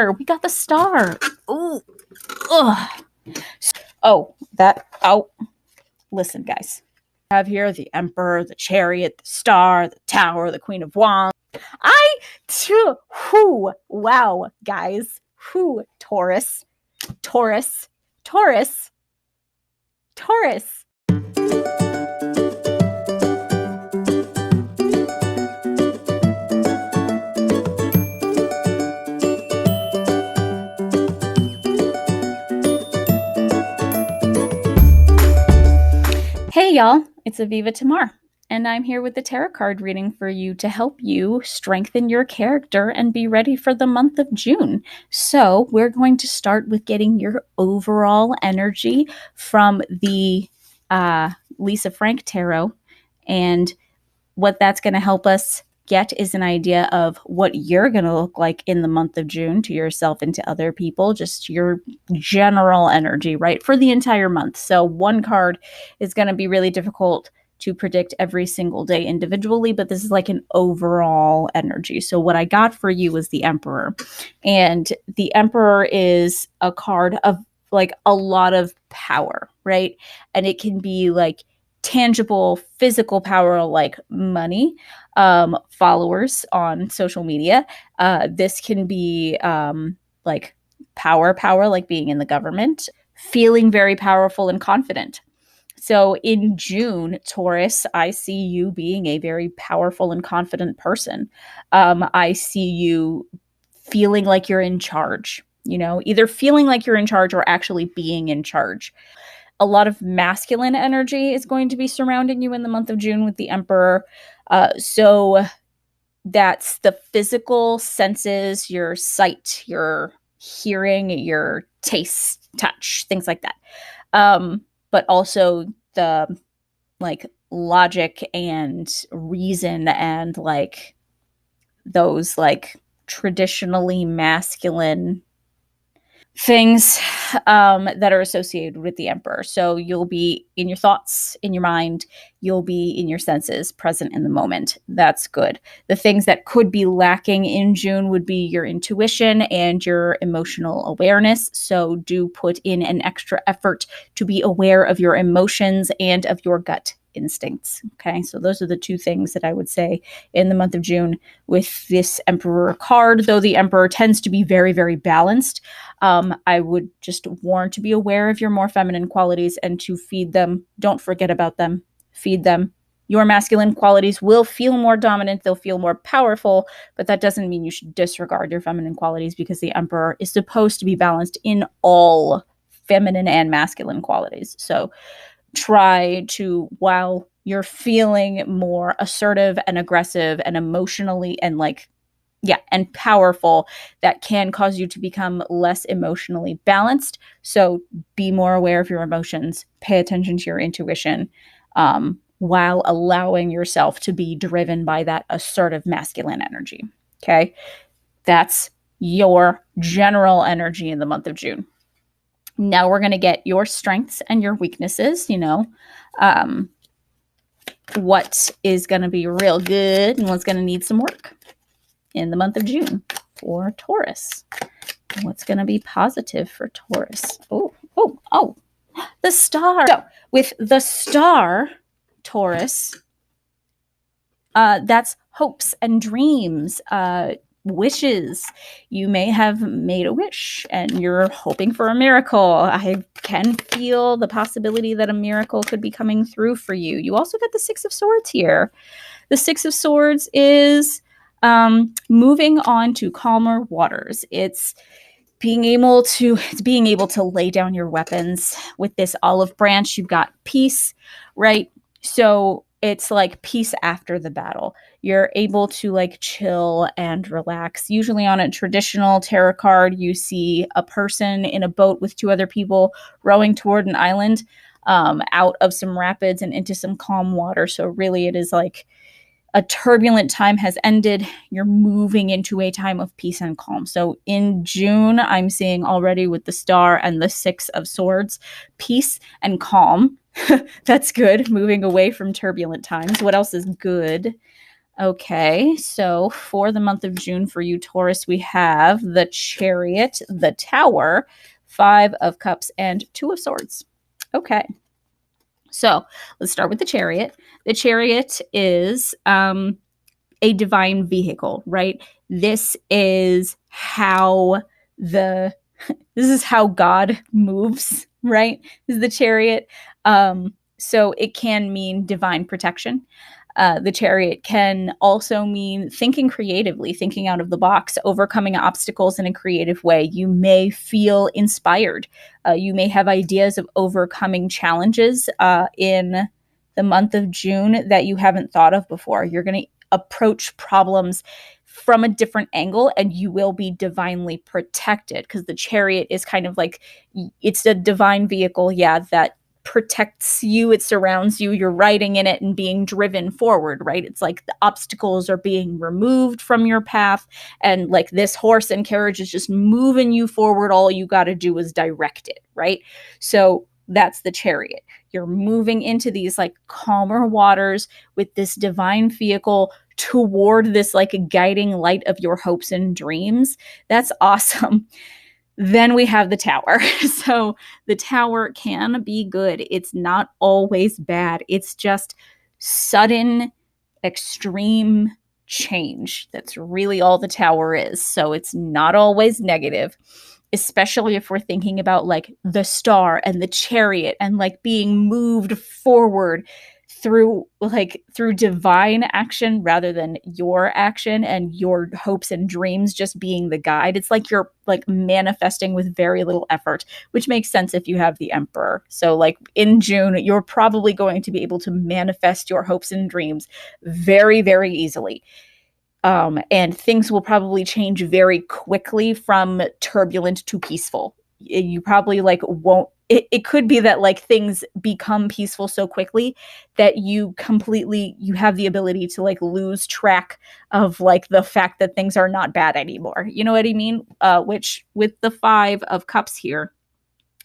We got the star. Ooh. Ugh. Listen, guys. I have here the Emperor, the Chariot, the Star, the Tower, the Queen of Wands. Wow, guys. Taurus. Hey y'all, it's Aviva Tamar, and I'm here with the tarot card reading for you to help you strengthen your character and be ready for the month of June. So we're going to start with getting your overall energy from the Lisa Frank Tarot, and what that's going to help us get is an idea of what you're going to look like in the month of June to yourself and to other people, just your general energy, right, for the entire month. So one card is going to be really difficult to predict every single day individually, but this is like an overall energy. So what I got for you was the Emperor, and the Emperor is a card of like a lot of power, right? And it can be like tangible physical power like money, followers on social media. This can be like power like being in the government, feeling very powerful and confident. So in June, Taurus, I see you being a very powerful and confident person. I see you feeling like you're in charge, either feeling like you're in charge or actually being in charge. A lot of masculine energy is going to be surrounding you in the month of June with the Emperor. So that's the physical senses, your sight, your hearing, your taste, touch, things like that. But also the like logic and reason and like those like traditionally masculine things that are associated with the Emperor. So you'll be in your thoughts, in your mind, you'll be in your senses, present in the moment. That's good. The things that could be lacking in June would be your intuition and your emotional awareness. So do put in an extra effort to be aware of your emotions and of your gut instincts. Okay, so those are the two things that I would say in the month of June with this Emperor card. Though the Emperor tends to be very, very balanced, I would just warn to be aware of your more feminine qualities and to feed them. Don't forget about them. Feed them. Your masculine qualities will feel more dominant. They'll feel more powerful, but that doesn't mean you should disregard your feminine qualities, because the Emperor is supposed to be balanced in all feminine and masculine qualities. So try to, while you're feeling more assertive and aggressive and emotionally and and powerful, that can cause you to become less emotionally balanced. So be more aware of your emotions, pay attention to your intuition, while allowing yourself to be driven by that assertive masculine energy. Okay. That's your general energy in the month of June. Now we're going to get your strengths and your weaknesses, what is going to be real good and what's going to need some work in the month of June for Taurus. What's going to be positive for Taurus? Oh, the star. So with the star, Taurus, that's hopes and dreams, wishes. You may have made a wish and you're hoping for a miracle. I can feel the possibility that a miracle could be coming through for you. You also got the Six of Swords here. The Six of Swords is moving on to calmer waters. It's being able to lay down your weapons. With this olive branch, you've got peace, right? So it's like peace after the battle. You're able to like chill and relax. Usually on a traditional tarot card, you see a person in a boat with two other people rowing toward an island, out of some rapids and into some calm water. So really it is like a turbulent time has ended. You're moving into a time of peace and calm. So in June, I'm seeing already with the star and the Six of Swords, peace and calm. That's good. Moving away from turbulent times. What else is good? Okay, so for the month of June for you, Taurus, we have the Chariot, the Tower, Five of Cups, and Two of Swords. Okay, so let's start with the Chariot. The Chariot is a divine vehicle, right? This is how the this is how God moves, right? This is the Chariot. So it can mean divine protection. The Chariot can also mean thinking creatively, thinking out of the box, overcoming obstacles in a creative way. You may feel inspired. You may have ideas of overcoming challenges in the month of June that you haven't thought of before. You're going to approach problems from a different angle, and you will be divinely protected, because the Chariot is kind of like, it's a divine vehicle, yeah, that protects you, it surrounds you, you're riding in it and being driven forward, right? It's like the obstacles are being removed from your path, and like this horse and carriage is just moving you forward. All you got to do is direct it, right? So that's the Chariot. You're moving into these like calmer waters with this divine vehicle toward this like guiding light of your hopes and dreams. That's awesome. Then we have the Tower. So the Tower can be good. It's not always bad. It's just sudden, extreme change. That's really all the Tower is. So it's not always negative, especially if we're thinking about like the star and the Chariot and like being moved forward through divine action rather than your action and your hopes and dreams just being the guide. It's like you're like manifesting with very little effort, which makes sense if you have the Emperor. So like in June, you're probably going to be able to manifest your hopes and dreams very, very easily. And things will probably change very quickly from turbulent to peaceful. You probably like won't, it could be that like things become peaceful so quickly that you have the ability to like lose track of like the fact that things are not bad anymore. You know what I mean? Which with the Five of Cups here,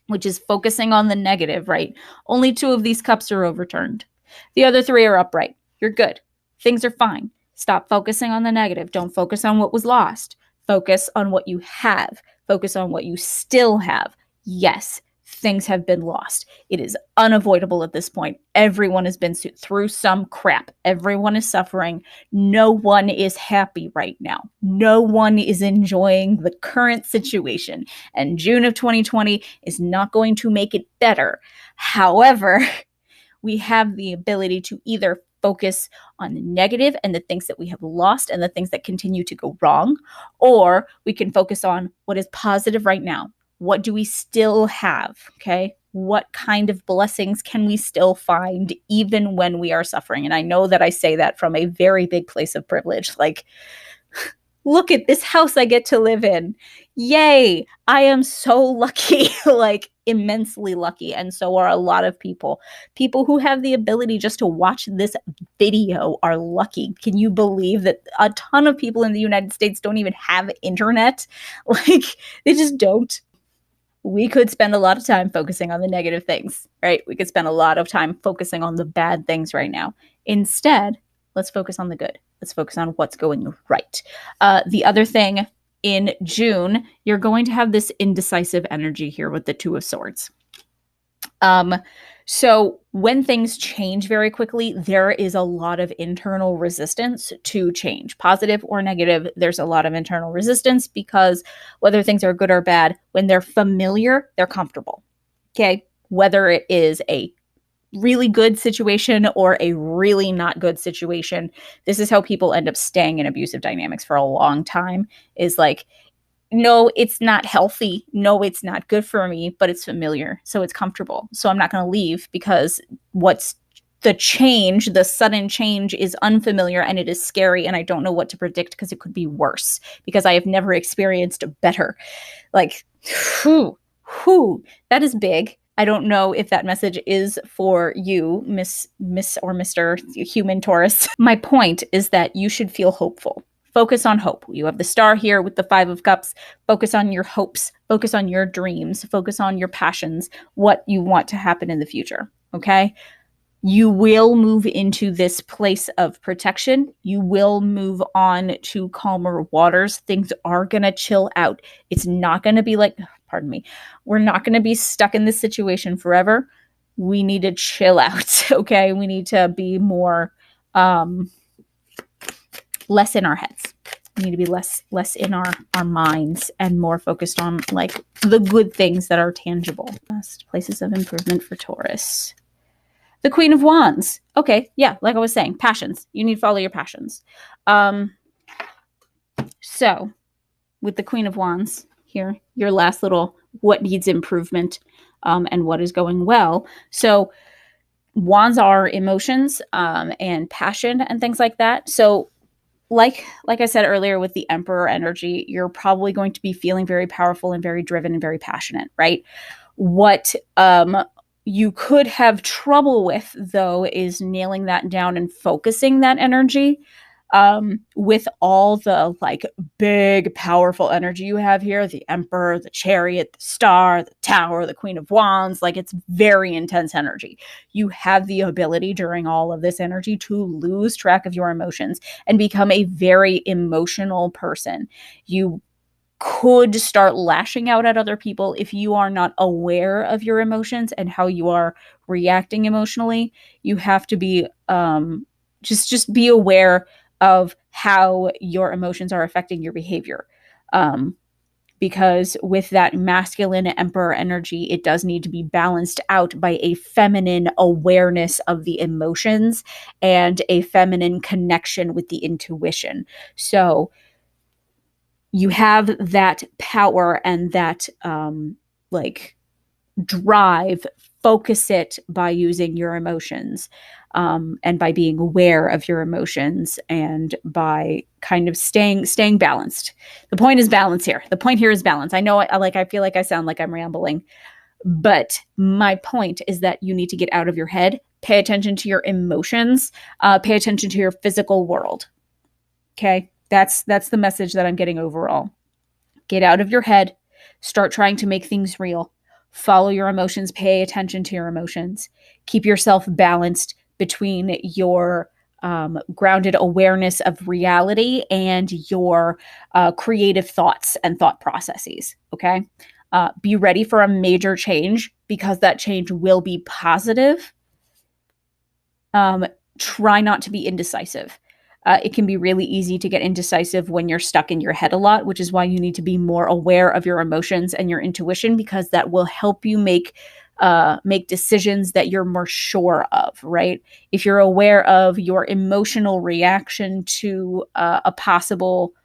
which is focusing on the negative, right? Only two of these cups are overturned. The other three are upright. You're good. Things are fine. Stop focusing on the negative. Don't focus on what was lost. Focus on what you have. Focus on what you still have. Yes, things have been lost. It is unavoidable at this point. Everyone has been through some crap. Everyone is suffering. No one is happy right now. No one is enjoying the current situation. And June of 2020 is not going to make it better. However, we have the ability to either focus on the negative and the things that we have lost and the things that continue to go wrong, or we can focus on what is positive right now. What do we still have? Okay. What kind of blessings can we still find even when we are suffering? And I know that I say that from a very big place of privilege. Like, look at this house I get to live in. Yay. I am so lucky, like immensely lucky. And so are a lot of people. People who have the ability just to watch this video are lucky. Can you believe that a ton of people in the United States don't even have internet? Like, they just don't. We could spend a lot of time focusing on the negative things, right? We could spend a lot of time focusing on the bad things right now. Instead, let's focus on the good. Let's focus on what's going right. The other thing, in June, you're going to have this indecisive energy here with the Two of Swords. So when things change very quickly, there is a lot of internal resistance to change, positive or negative. There's a lot of internal resistance because whether things are good or bad, when they're familiar, they're comfortable. Okay. Whether it is a really good situation or a really not good situation, this is how people end up staying in abusive dynamics for a long time, is like, no, it's not healthy. No, it's not good for me, but it's familiar. So it's comfortable. So I'm not going to leave because what's the change, the sudden change is unfamiliar and it is scary. And I don't know what to predict because it could be worse because I have never experienced better. Like, that is big. I don't know if that message is for you, Miss or Mr. Human Taurus. My point is that you should feel hopeful. Focus on hope. You have the star here with the Five of Cups. Focus on your hopes. Focus on your dreams. Focus on your passions, what you want to happen in the future. Okay? You will move into this place of protection. You will move on to calmer waters. Things are going to chill out. It's not going to be like, pardon me, we're not going to be stuck in this situation forever. We need to chill out, okay? We need to be more, less in our heads. We need to be less in our minds and more focused on like the good things that are tangible. Last places of improvement for Taurus. The Queen of Wands. Okay, yeah, like I was saying, passions. You need to follow your passions. So, with the Queen of Wands here, your last little what needs improvement and what is going well. So, wands are emotions and passion and things like that. So, like I said earlier with the Emperor energy, you're probably going to be feeling very powerful and very driven and very passionate, right? What you could have trouble with, though, is nailing that down and focusing that energy with all the like big, powerful energy you have here, the Emperor, the Chariot, the Star, the Tower, the Queen of Wands. Like, it's very intense energy. You have the ability during all of this energy to lose track of your emotions and become a very emotional person. You could start lashing out at other people if you are not aware of your emotions and how you are reacting emotionally. You have to be just be aware of how your emotions are affecting your behavior. Because with that masculine Emperor energy, it does need to be balanced out by a feminine awareness of the emotions and a feminine connection with the intuition. So you have that power and that like drive. Focus it by using your emotions and by being aware of your emotions and by kind of staying balanced. The point is balance here. The point here is balance. I know I feel like I sound like I'm rambling, but my point is that you need to get out of your head, pay attention to your emotions, pay attention to your physical world. Okay? That's the message that I'm getting overall. Get out of your head, start trying to make things real. Follow your emotions, pay attention to your emotions. Keep yourself balanced between your grounded awareness of reality and your creative thoughts and thought processes, okay? Be ready for a major change because that change will be positive. Try not to be indecisive. It can be really easy to get indecisive when you're stuck in your head a lot, which is why you need to be more aware of your emotions and your intuition, because that will help you make decisions that you're more sure of, right? If you're aware of your emotional reaction to a possible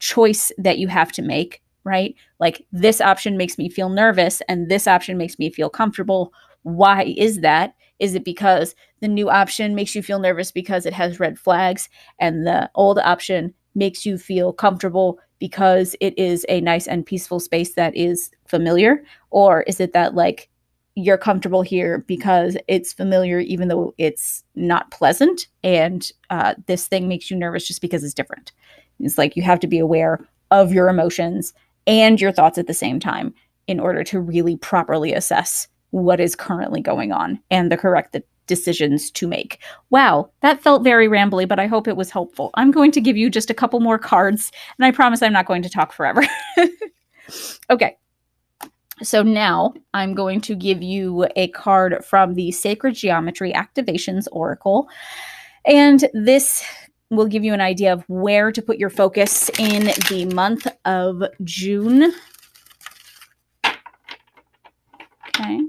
choice that you have to make, right? Like, this option makes me feel nervous and this option makes me feel comfortable. Why is that? Is it because the new option makes you feel nervous because it has red flags, and the old option makes you feel comfortable because it is a nice and peaceful space that is familiar? Or is it that, like, you're comfortable here because it's familiar even though it's not pleasant, and this thing makes you nervous just because it's different? It's like you have to be aware of your emotions and your thoughts at the same time in order to really properly assess what is currently going on and the correct decisions to make. Wow, that felt very rambly, but I hope it was helpful. I'm going to give you just a couple more cards, and I promise I'm not going to talk forever. Okay, so now I'm going to give you a card from the Sacred Geometry Activations Oracle, and this will give you an idea of where to put your focus in the month of June. Okay.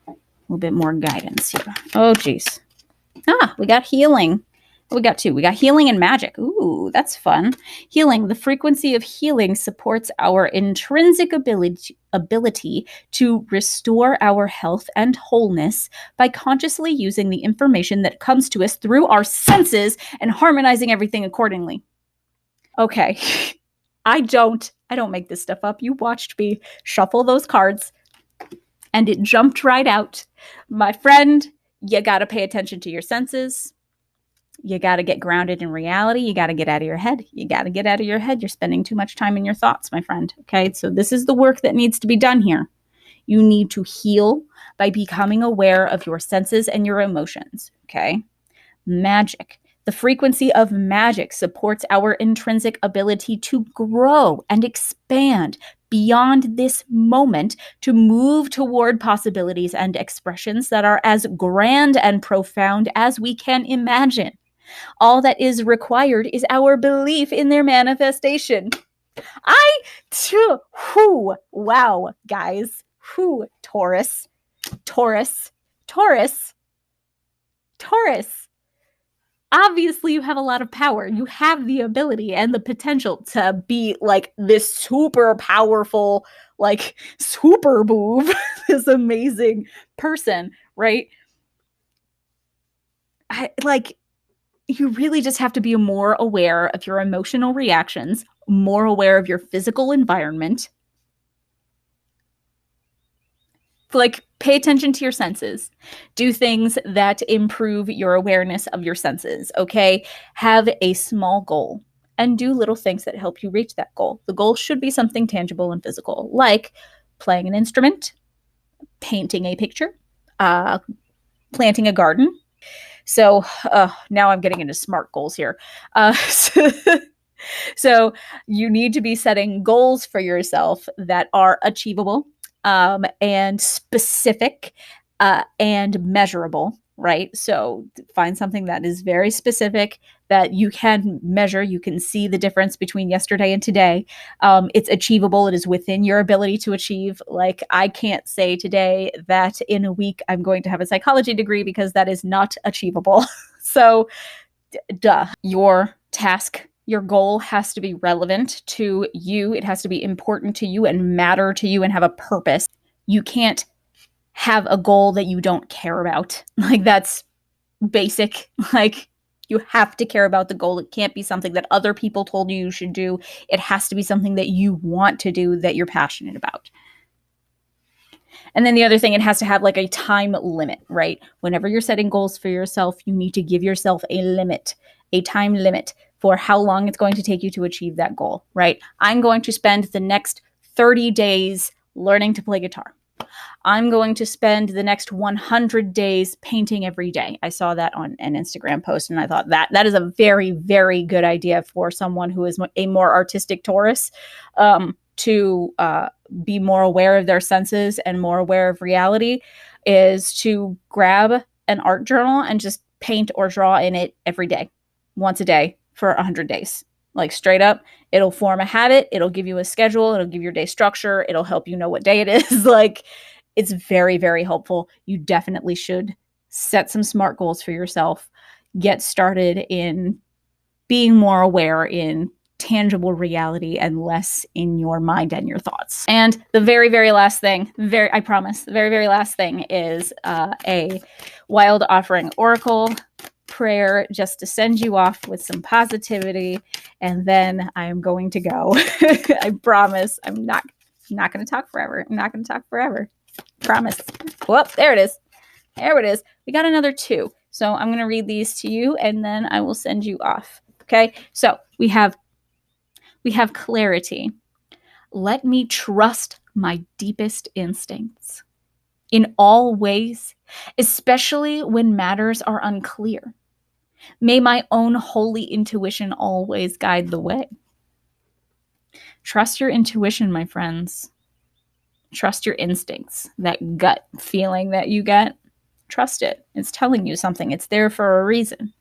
A little bit more guidance here. Oh, geez. We got healing. We got two. We got healing and magic. Ooh, that's fun. Healing. The frequency of healing supports our intrinsic ability to restore our health and wholeness by consciously using the information that comes to us through our senses and harmonizing everything accordingly. Okay. I don't make this stuff up. You watched me shuffle those cards, and it jumped right out. My friend, you got to pay attention to your senses. You got to get grounded in reality. You got to get out of your head. You got to get out of your head. You're spending too much time in your thoughts, my friend. Okay, so this is the work that needs to be done here. You need to heal by becoming aware of your senses and your emotions, okay? Magic. The frequency of magic supports our intrinsic ability to grow and expand beyond this moment to move toward possibilities and expressions that are as grand and profound as we can imagine. All that is required is our belief in their manifestation. Wow, guys. Taurus. Obviously, you have a lot of power. You have the ability and the potential to be like this super powerful, like super boob, this amazing person, right? You really just have to be more aware of your emotional reactions, more aware of your physical environment. Like, pay attention to your senses. Do things that improve your awareness of your senses, okay? Have a small goal and do little things that help you reach that goal. The goal should be something tangible and physical, like playing an instrument, painting a picture, planting a garden. So now I'm getting into SMART goals here. So you need to be setting goals for yourself that are achievable, and specific, and measurable, right? So find something that is very specific that you can measure. You can see the difference between yesterday and today. It's achievable. It is within your ability to achieve. Like, I can't say today that in a week I'm going to have a psychology degree because that is not achievable. So, your task, your goal has to be relevant to you. It has to be important to you and matter to you and have a purpose. You can't have a goal that you don't care about. Like, that's basic. Like, you have to care about the goal. It can't be something that other people told you should do. It has to be something that you want to do, that you're passionate about. And then the other thing, it has to have like a time limit, right? Whenever you're setting goals for yourself, you need to give yourself a limit, a time limit for how long it's going to take you to achieve that goal, right? I'm going to spend the next 30 days learning to play guitar. I'm going to spend the next 100 days painting every day. I saw that on an Instagram post, and I thought that is a very, very good idea for someone who is a more artistic Taurus, to be more aware of their senses and more aware of reality, is to grab an art journal and just paint or draw in it every day, once a day for 100 days. Like, straight up, it'll form a habit. It'll give you a schedule. It'll give your day structure. It'll help you know what day it is. Like, it's very, very helpful. You definitely should set some SMART goals for yourself. Get started in being more aware in tangible reality and less in your mind and your thoughts. And the very, very last thing, I promise, the very, very last thing is a Wild Offering Oracle prayer, just to send you off with some positivity, and then I am going to go. I promise. I'm not going to talk forever. I'm not going to talk forever. Promise. Whoop, there it is. There it is. We got another 2. So I'm going to read these to you, and then I will send you off. Okay? So we have clarity. Let me trust my deepest instincts in all ways, especially when matters are unclear. May my own holy intuition always guide the way. Trust your intuition, my friends. Trust your instincts, that gut feeling that you get. Trust it. It's telling you something. It's there for a reason.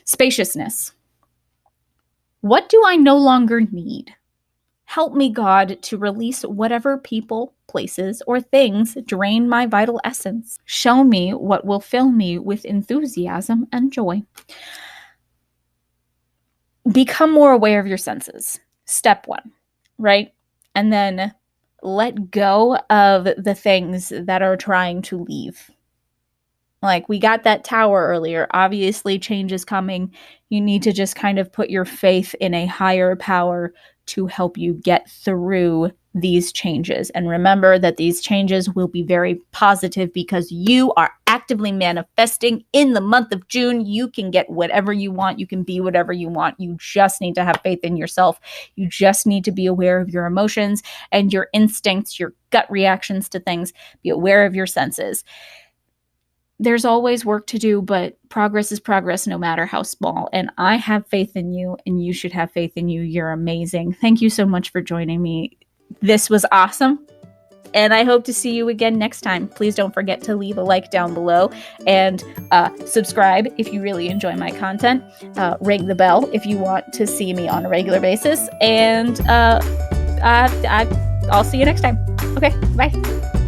Spaciousness. What do I no longer need? Help me, God, to release whatever people, places, or things drain my vital essence. Show me what will fill me with enthusiasm and joy. Become more aware of your senses. Step 1, right? And then let go of the things that are trying to leave. Like, we got that tower earlier. Obviously, change is coming. You need to just kind of put your faith in a higher power to help you get through these changes. And remember that these changes will be very positive because you are actively manifesting in the month of June. You can get whatever you want. You can be whatever you want. You just need to have faith in yourself. You just need to be aware of your emotions and your instincts, your gut reactions to things. Be aware of your senses. There's always work to do, but progress is progress no matter how small. And I have faith in you, and you should have faith in you. You're amazing. Thank you so much for joining me. This was awesome. And I hope to see you again next time. Please don't forget to leave a like down below and subscribe if you really enjoy my content. Ring the bell if you want to see me on a regular basis. And I'll see you next time. Okay, bye.